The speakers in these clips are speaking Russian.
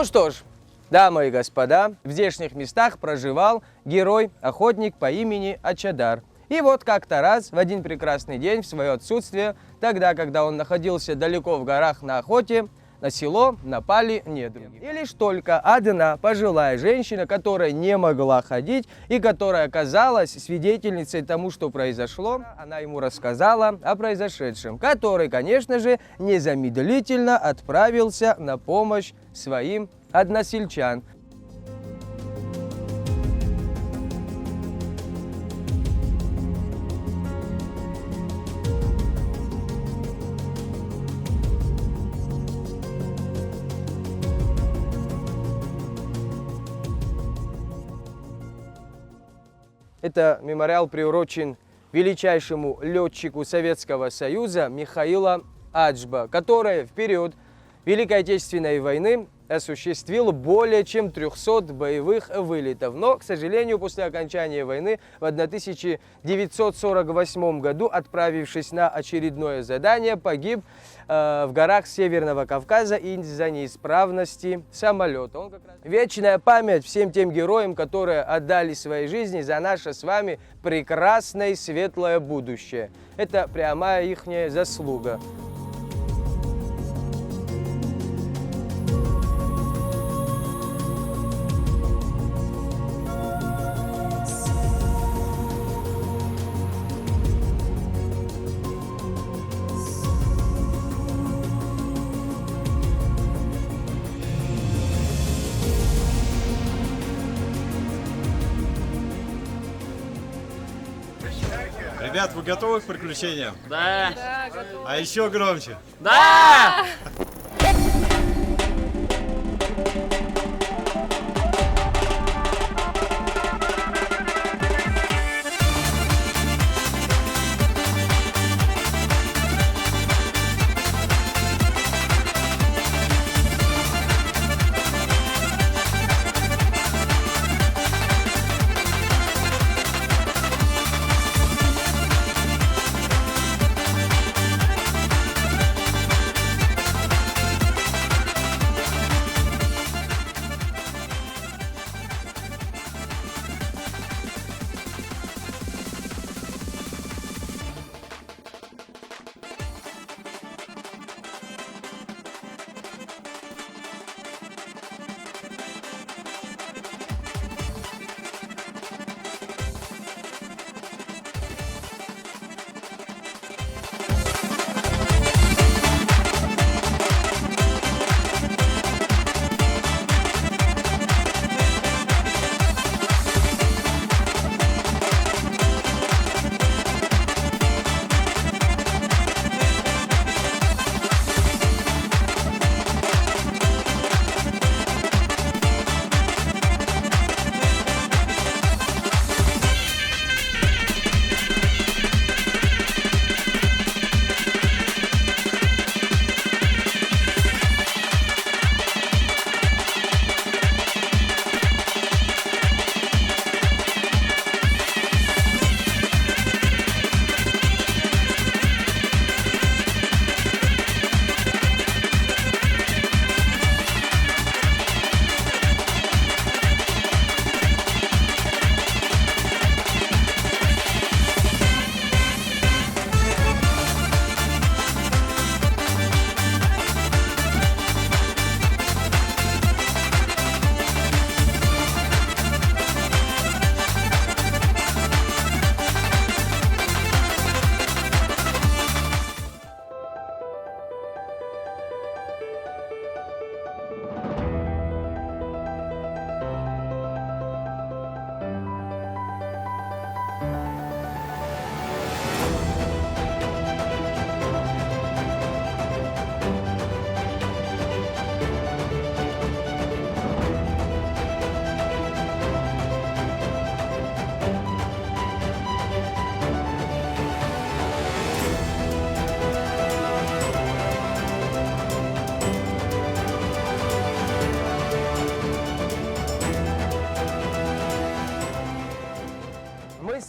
Ну что ж, дамы и господа, в здешних местах проживал герой-охотник по имени Ачадар. И вот как-то раз, в один прекрасный день, в свое отсутствие, тогда, когда он находился далеко в горах на охоте, на село напали недруги. И лишь только одна пожилая женщина, которая не могла ходить и которая оказалась свидетельницей тому, что произошло, она ему рассказала о произошедшем, который, конечно же, незамедлительно отправился на помощь своим односельчан. Это мемориал приурочен величайшему летчику Советского Союза Михаилу Аджба, который в период Великой Отечественной войны осуществил более чем 300 боевых вылетов. Но, к сожалению, после окончания войны в 1948 году, отправившись на очередное задание, погиб в горах Северного Кавказа из-за неисправности самолета. Вечная память всем тем героям, которые отдали свои жизни за наше с вами прекрасное и светлое будущее. Это прямая их заслуга. Ребят, вы готовы к приключениям? Да. А еще громче. Да!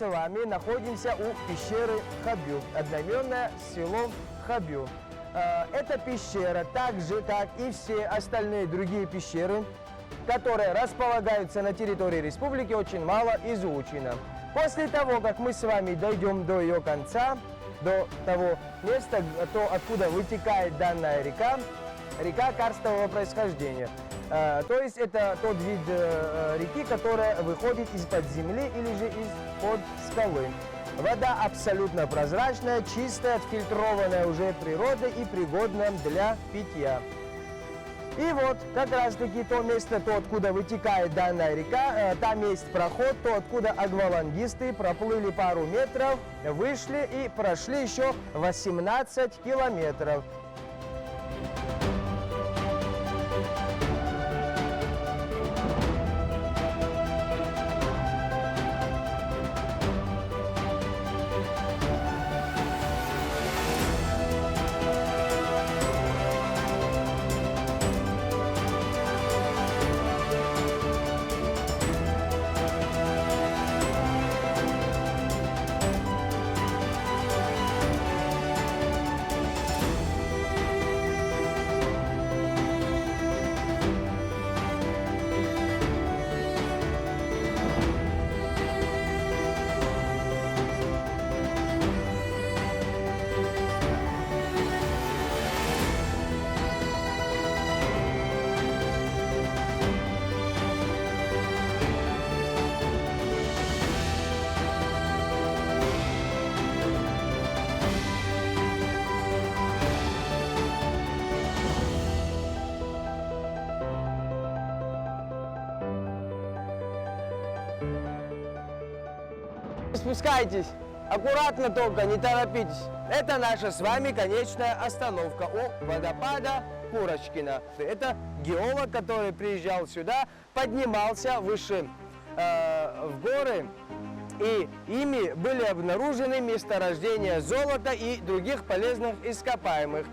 с вами находимся у пещеры Хабю, одноименное с селом Хабю. Эта пещера, так же как и все остальные другие пещеры, которые располагаются на территории республики, очень мало изучена. После того, как мы с вами дойдем до ее конца, до того места, откуда вытекает данная река, река карстового происхождения. То есть это тот вид реки, которая выходит из-под земли или же из-под скалы. Вода абсолютно прозрачная, чистая, отфильтрованная уже природой и пригодна для питья. И вот как раз таки то место, то откуда вытекает данная река, там есть проход, то откуда аквалангисты проплыли пару метров, вышли и прошли еще 18 километров. Спускайтесь, аккуратно только, не торопитесь. Это наша с вами конечная остановка у водопада Курочкина. Это геолог, который приезжал сюда, поднимался выше в горы, и ими были обнаружены месторождения золота и других полезных ископаемых.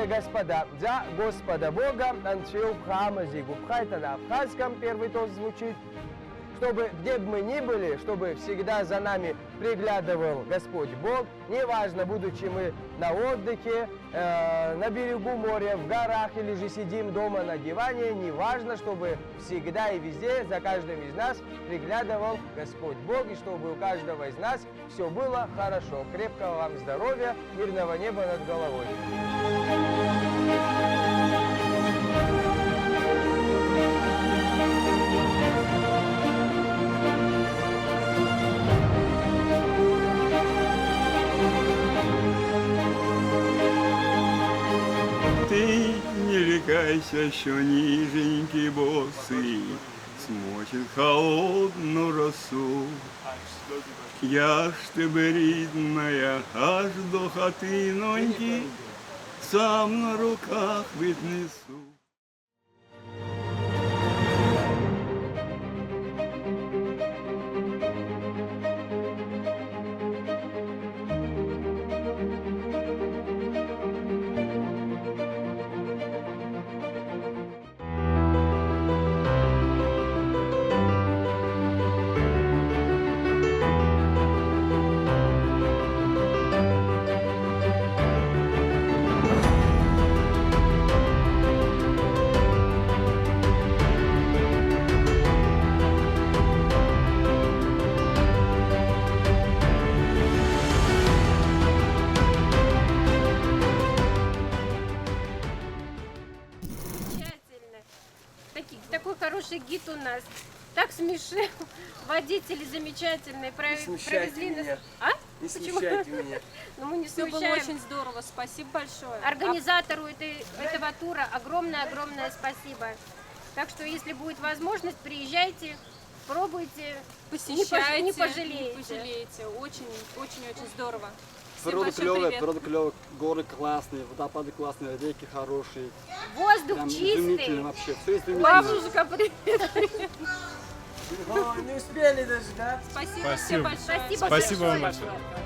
Господа, за Господа Бога, Анчиубхама Зигубха, это на абхазском первый тост звучит, чтобы где бы мы ни были, чтобы всегда за нами приглядывал Господь Бог, неважно, будучи мы на отдыхе, на берегу моря, в горах или же сидим дома на диване, неважно, чтобы всегда и везде за каждым из нас приглядывал Господь Бог, и чтобы у каждого из нас все было хорошо. Крепкого вам здоровья, мирного неба над головой. Ты не легайся, що ніженький босий смочить холодну росу. Я ж тебе, рідная, аж до хатиноньки сам на руках віднесу. хороший гид у нас. Так смешил. Водители замечательные. Провезли нас. А? Не Почему? смущайте меня. Ну, мы не Все было смущаем. очень здорово, спасибо большое. Организатору этого тура огромное спасибо. Так что, если будет возможность, приезжайте, пробуйте, Посещайте, не пожалеете. не пожалеете. Очень здорово. Всем Природа большой клевая, привет. природа клевая, горы классные, водопады классные, реки хорошие. Воздух Прям чистый. изумительно вообще, все изумительно. Бабушка, привет. Ой, не успели даже, да? Спасибо, Спасибо. всем большое. Спасибо Спасибо вам большое. большое.